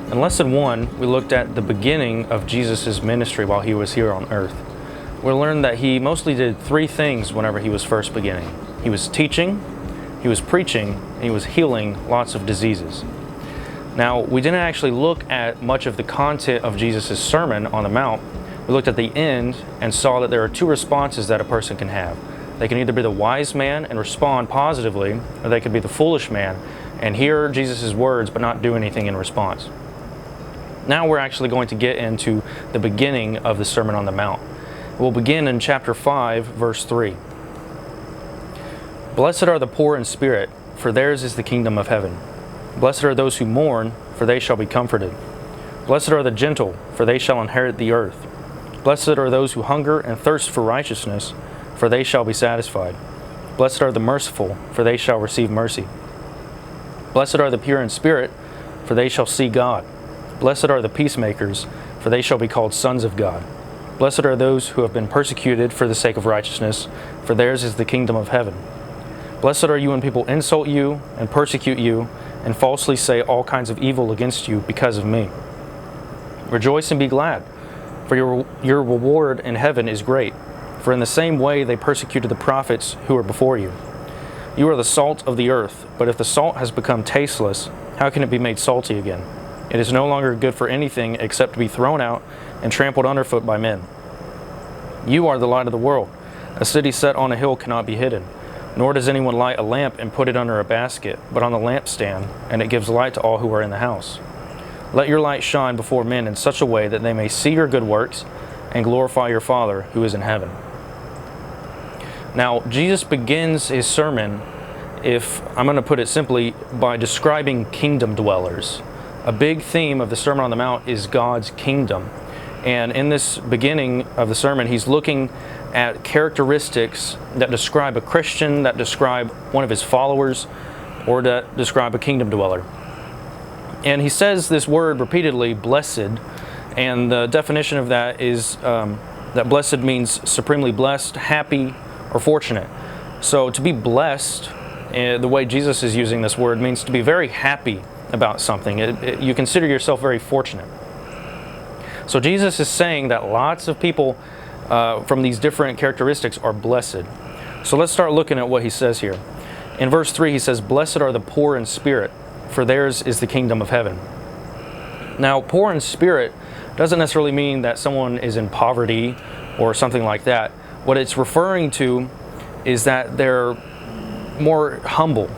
In Lesson 1, we looked at the beginning of Jesus' ministry while he was here on earth. We learned that he mostly did three things whenever he was first beginning. He was teaching, he was preaching, and he was healing lots of diseases. Now, we didn't actually look at much of the content of Jesus' Sermon on the Mount. We looked at the end and saw that there are two responses that a person can have. They can either be the wise man and respond positively, or they could be the foolish man and hear Jesus' words but not do anything in response. Now we're actually going to get into the beginning of the Sermon on the Mount. We'll begin in chapter 5, verse 3. Blessed are the poor in spirit, for theirs is the kingdom of heaven. Blessed are those who mourn, for they shall be comforted. Blessed are the gentle, for they shall inherit the earth. Blessed are those who hunger and thirst for righteousness, for they shall be satisfied. Blessed are the merciful, for they shall receive mercy. Blessed are the pure in spirit, for they shall see God. Blessed are the peacemakers, for they shall be called sons of God. Blessed are those who have been persecuted for the sake of righteousness, for theirs is the kingdom of heaven. Blessed are you when people insult you and persecute you and falsely say all kinds of evil against you because of me. Rejoice and be glad, for your reward in heaven is great, for in the same way they persecuted the prophets who were before you. You are the salt of the earth, but if the salt has become tasteless, how can it be made salty again? It is no longer good for anything except to be thrown out and trampled underfoot by men. You are the light of the world. A city set on a hill cannot be hidden, nor does anyone light a lamp and put it under a basket, but on the lampstand, and it gives light to all who are in the house. Let your light shine before men in such a way that they may see your good works and glorify your Father who is in heaven. Now, Jesus begins his sermon, if I'm going to put it simply, by describing kingdom dwellers. A big theme of the Sermon on the Mount is God's kingdom. And in this beginning of the sermon, he's looking at characteristics that describe a Christian, that describe one of his followers, or that describe a kingdom dweller. And he says this word repeatedly, blessed, and the definition of that is that blessed means supremely blessed, happy, or fortunate. So to be blessed, the way Jesus is using this word, means to be very happy about something. You consider yourself very fortunate. So Jesus is saying that lots of people from these different characteristics are blessed. So let's start looking at what he says here. In verse 3 he says, blessed are the poor in spirit, for theirs is the kingdom of heaven. Now, poor in spirit doesn't necessarily mean that someone is in poverty or something like that. What it's referring to is that they're more humble.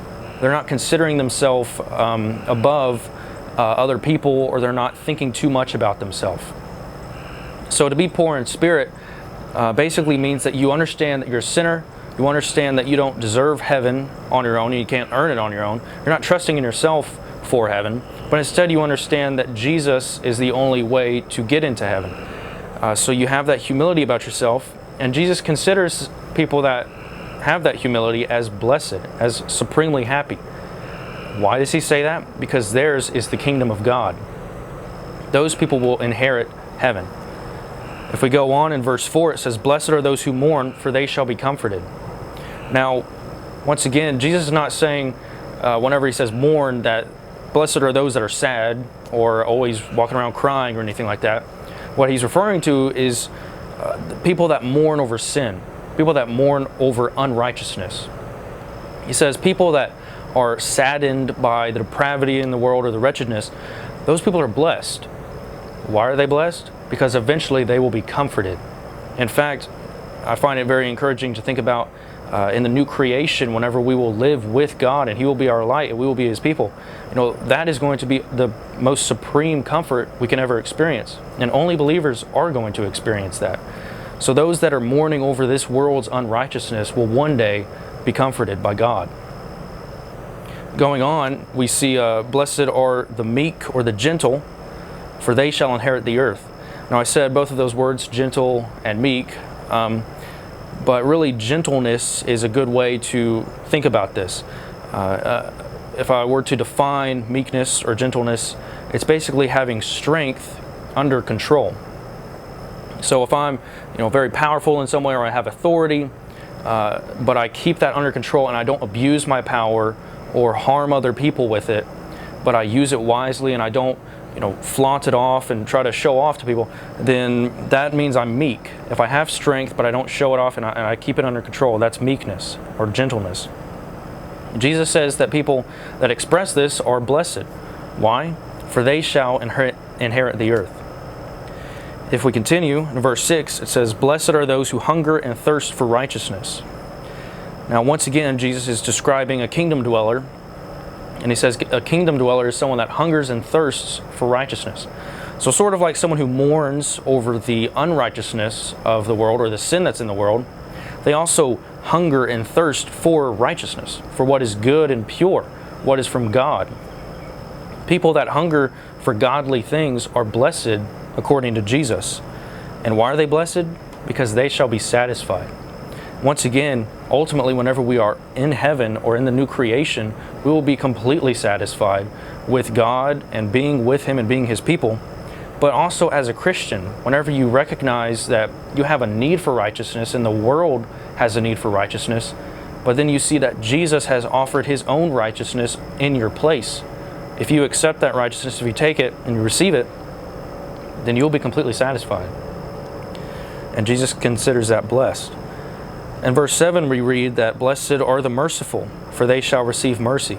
They're not considering themselves above other people, or they're not thinking too much about themselves. So to be poor in spirit basically means that you understand that you're a sinner, you understand that you don't deserve heaven on your own, and you can't earn it on your own. You're not trusting in yourself for heaven, but instead you understand that Jesus is the only way to get into heaven. So you have that humility about yourself, and Jesus considers people that have that humility as blessed, as supremely happy. Why does he say that? Because theirs is the kingdom of God. Those people will inherit heaven. If we go on in verse 4, it says, blessed are those who mourn, for they shall be comforted. Now, once again, Jesus is not saying, whenever he says mourn, that blessed are those that are sad or always walking around crying or anything like that. What he's referring to is people that mourn over sin, people that mourn over unrighteousness. He says people that are saddened by the depravity in the world or the wretchedness, those people are blessed. Why are they blessed? Because eventually they will be comforted. In fact, I find it very encouraging to think about in the new creation, whenever we will live with God and he will be our light and we will be his people. That is going to be the most supreme comfort we can ever experience. And only believers are going to experience that. So those that are mourning over this world's unrighteousness will one day be comforted by God. Going on, we see blessed are the meek or the gentle, for they shall inherit the earth. Now I said both of those words, gentle and meek, but really gentleness is a good way to think about this. If I were to define meekness or gentleness, it's basically having strength under control. So if I'm very powerful in some way, or I have authority, but I keep that under control and I don't abuse my power or harm other people with it, but I use it wisely and I don't, flaunt it off and try to show off to people, then that means I'm meek. If I have strength but I don't show it off and I keep it under control, that's meekness or gentleness. Jesus says that people that express this are blessed. Why? For they shall inherit the earth. If we continue, in verse 6, it says, "Blessed are those who hunger and thirst for righteousness." Now, once again, Jesus is describing a kingdom dweller, and he says a kingdom dweller is someone that hungers and thirsts for righteousness. So sort of like someone who mourns over the unrighteousness of the world or the sin that's in the world, they also hunger and thirst for righteousness, for what is good and pure, what is from God. People that hunger for godly things are blessed according to Jesus. And why are they blessed? Because they shall be satisfied. Once again, ultimately, whenever we are in heaven or in the new creation, we will be completely satisfied with God and being with Him and being His people. But also as a Christian, whenever you recognize that you have a need for righteousness and the world has a need for righteousness, but then you see that Jesus has offered His own righteousness in your place. If you accept that righteousness, if you take it and you receive it, then you'll be completely satisfied. And Jesus considers that blessed. In verse 7 we read that blessed are the merciful, for they shall receive mercy.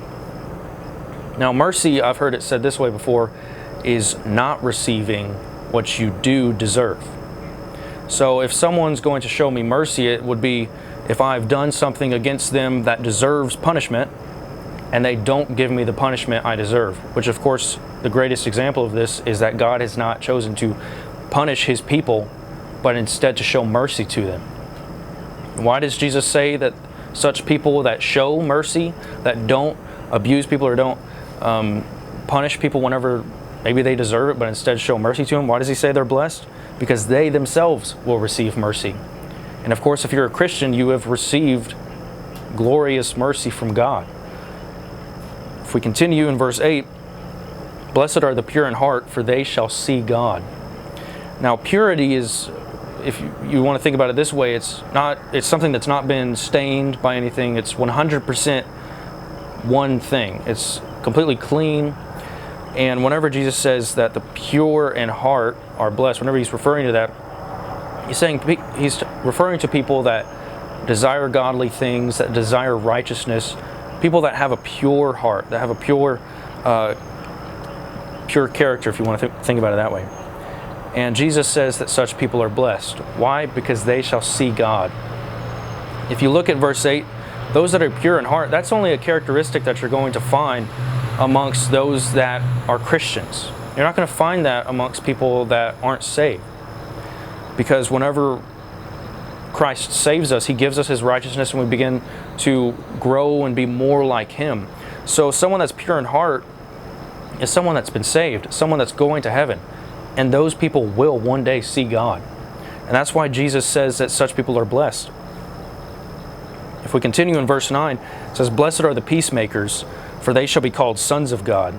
Now mercy, I've heard it said this way before, is not receiving what you do deserve. So if someone's going to show me mercy, it would be if I've done something against them that deserves punishment and they don't give me the punishment I deserve. Which of course, the greatest example of this is that God has not chosen to punish His people, but instead to show mercy to them. Why does Jesus say that such people that show mercy, that don't abuse people or don't punish people whenever maybe they deserve it, but instead show mercy to them, why does He say they're blessed? Because they themselves will receive mercy. And of course, if you're a Christian, you have received glorious mercy from God. If we continue in verse 8, "Blessed are the pure in heart, for they shall see God." Now, purity is, if you want to think about it this way, it's something that's not been stained by anything. It's 100% one thing. It's completely clean. And whenever Jesus says that the pure in heart are blessed, whenever He's referring to that, He's referring to people that desire godly things, that desire righteousness, people that have a pure heart, that have a pure character, if you want to think about it that way. And Jesus says that such people are blessed. Why? Because they shall see God. If you look at verse 8, those that are pure in heart, that's only a characteristic that you're going to find amongst those that are Christians. You're not going to find that amongst people that aren't saved. Because whenever Christ saves us, He gives us His righteousness and we begin to grow and be more like Him. So someone that's pure in heart is someone that's been saved, someone that's going to heaven. And those people will one day see God. And that's why Jesus says that such people are blessed. If we continue in verse 9, it says, "Blessed are the peacemakers, for they shall be called sons of God."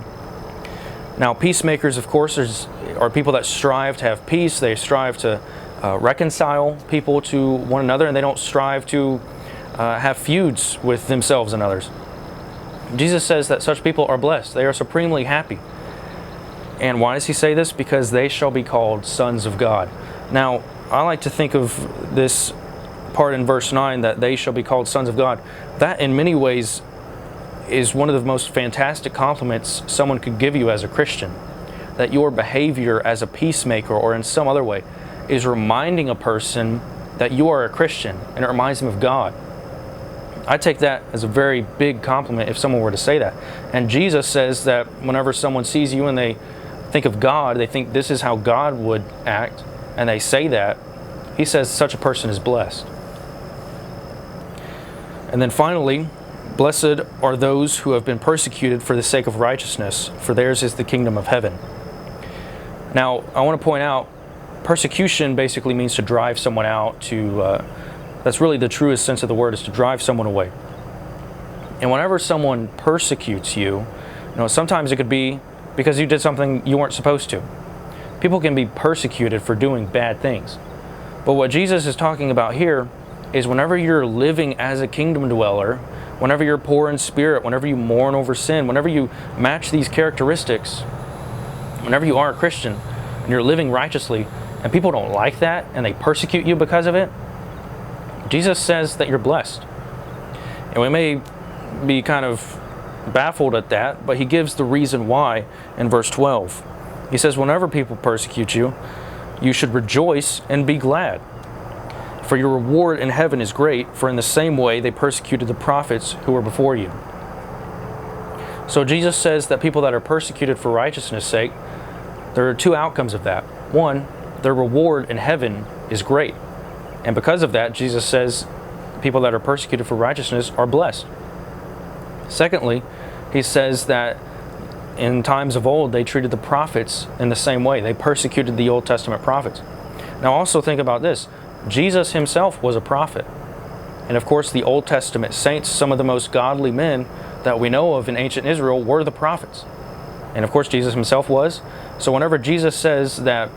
Now, peacemakers, of course, are people that strive to have peace. They strive to reconcile people to one another, and they don't strive to have feuds with themselves and others. Jesus says that such people are blessed. They are supremely happy. And why does He say this? Because they shall be called sons of God. Now, I like to think of this part in verse 9, that they shall be called sons of God. That in many ways is one of the most fantastic compliments someone could give you as a Christian. That your behavior as a peacemaker or in some other way is reminding a person that you are a Christian, and it reminds them of God. I take that as a very big compliment if someone were to say that. And Jesus says that whenever someone sees you and they think of God, they think this is how God would act, and they say that, He says such a person is blessed. And then finally, "Blessed are those who have been persecuted for the sake of righteousness, for theirs is the kingdom of heaven." Now, I want to point out, persecution basically means to drive someone out, that's really the truest sense of the word, is to drive someone away. And whenever someone persecutes you, sometimes it could be because you did something you weren't supposed to. People can be persecuted for doing bad things. But what Jesus is talking about here is whenever you're living as a kingdom dweller, whenever you're poor in spirit, whenever you mourn over sin, whenever you match these characteristics, whenever you are a Christian and you're living righteously and people don't like that and they persecute you because of it, Jesus says that you're blessed. And we may be kind of baffled at that, but he gives the reason why in verse 12. He says, whenever people persecute you, you should rejoice and be glad. For your reward in heaven is great, for in the same way they persecuted the prophets who were before you. So Jesus says that people that are persecuted for righteousness' sake, there are two outcomes of that. One, their reward in heaven is great. And because of that, Jesus says people that are persecuted for righteousness are blessed. Secondly, he says that in times of old, they treated the prophets in the same way. They persecuted the Old Testament prophets. Now also think about this. Jesus himself was a prophet. And of course, the Old Testament saints, some of the most godly men that we know of in ancient Israel, were the prophets. And of course, Jesus himself was. So whenever Jesus says that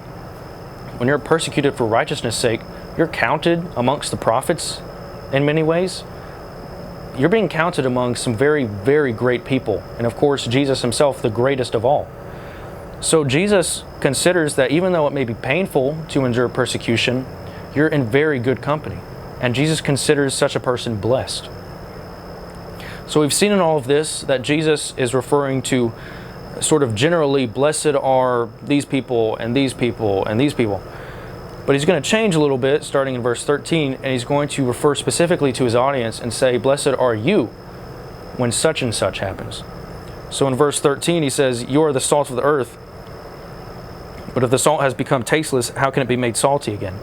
when you're persecuted for righteousness' sake, you're counted amongst the prophets in many ways, you're being counted among some very, very great people. And of course, Jesus himself, the greatest of all. So Jesus considers that even though it may be painful to endure persecution, you're in very good company. And Jesus considers such a person blessed. So we've seen in all of this that Jesus is referring to sort of generally, blessed are these people and these people and these people. But he's going to change a little bit starting in verse 13, and he's going to refer specifically to his audience and say, blessed are you when such and such happens. So in verse 13 he says, you are the salt of the earth, but if the salt has become tasteless, how can it be made salty again?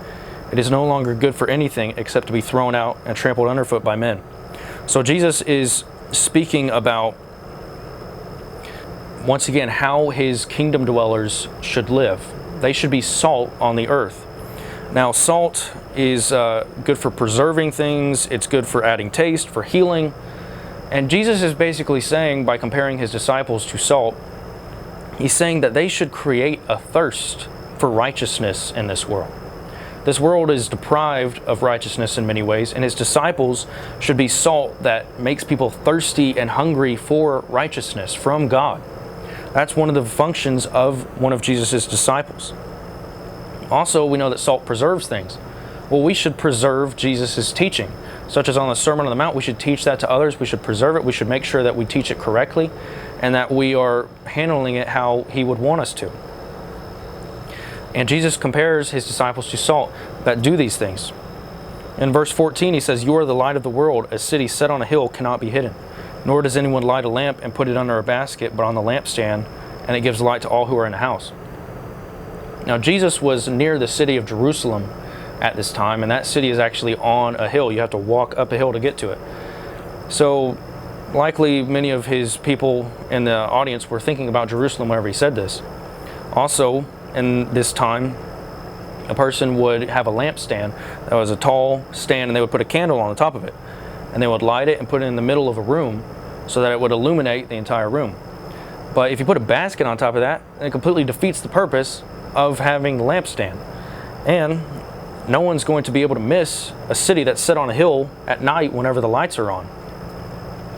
It is no longer good for anything except to be thrown out and trampled underfoot by men. So Jesus is speaking about, once again, how his kingdom dwellers should live. They should be salt on the earth. Now, salt is good for preserving things. It's good for adding taste, for healing. And Jesus is basically saying, by comparing his disciples to salt, he's saying that they should create a thirst for righteousness in this world. This world is deprived of righteousness in many ways, and his disciples should be salt that makes people thirsty and hungry for righteousness from God. That's one of the functions of one of Jesus' disciples. Also, we know that salt preserves things. Well, we should preserve Jesus' teaching, such as on the Sermon on the Mount. We should teach that to others. We should preserve it. We should make sure that we teach it correctly and that we are handling it how he would want us to. And Jesus compares his disciples to salt that do these things. In verse 14, he says, you are the light of the world. A city set on a hill cannot be hidden. Nor does anyone light a lamp and put it under a basket, but on the lampstand, and it gives light to all who are in the house. Now, Jesus was near the city of Jerusalem at this time, and that city is actually on a hill. You have to walk up a hill to get to it. So, likely many of his people in the audience were thinking about Jerusalem whenever he said this. Also, in this time, a person would have a lampstand that was a tall stand, and they would put a candle on the top of it. And they would light it and put it in the middle of a room so that it would illuminate the entire room. But if you put a basket on top of that, it completely defeats the purpose of having the lampstand. And no one's going to be able to miss a city that's set on a hill at night whenever the lights are on.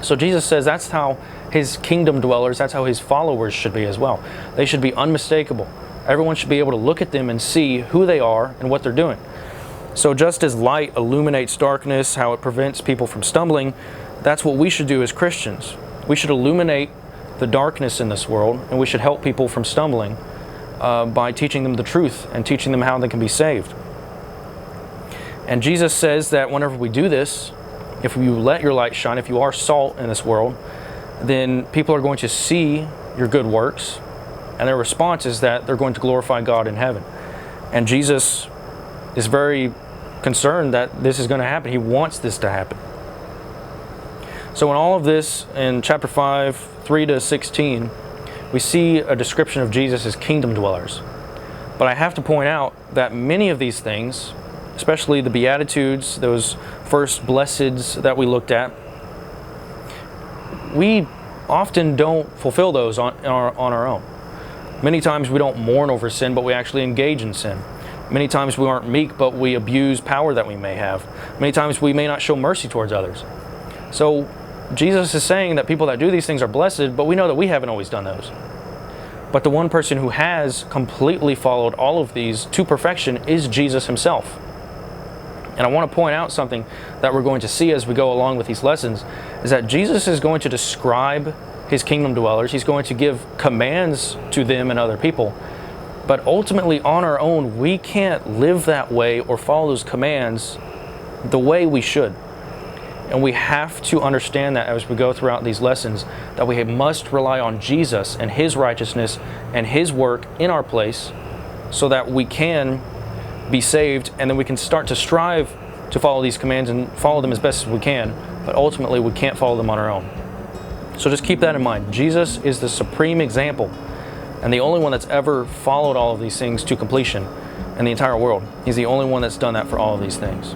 So Jesus says that's how his kingdom dwellers, that's how his followers should be as well. They should be unmistakable. Everyone should be able to look at them and see who they are and what they're doing. So just as light illuminates darkness, how it prevents people from stumbling, that's what we should do as Christians. We should illuminate the darkness in this world, and we should help people from stumbling by teaching them the truth and teaching them how they can be saved. And Jesus says that whenever we do this, if you let your light shine, if you are salt in this world, then people are going to see your good works, and their response is that they're going to glorify God in heaven. And Jesus is very concerned that this is going to happen. He wants this to happen. So in all of this, in chapter 5, 3 to 16, we see a description of Jesus as kingdom dwellers. But I have to point out that many of these things, especially the Beatitudes, those first blesseds that we looked at, we often don't fulfill those on our own. Many times we don't mourn over sin, but we actually engage in sin. Many times we aren't meek, but we abuse power that we may have. Many times we may not show mercy towards others. So Jesus is saying that people that do these things are blessed, but we know that we haven't always done those. But the one person who has completely followed all of these to perfection is Jesus himself. And I want to point out something that we're going to see as we go along with these lessons, is that Jesus is going to describe his kingdom dwellers. He's going to give commands to them and other people. But ultimately, on our own, we can't live that way or follow those commands the way we should. And we have to understand that as we go throughout these lessons, that we must rely on Jesus and his righteousness and his work in our place so that we can be saved, and then we can start to strive to follow these commands and follow them as best as we can, but ultimately we can't follow them on our own. So just keep that in mind. Jesus is the supreme example and the only one that's ever followed all of these things to completion in the entire world. He's the only one that's done that for all of these things.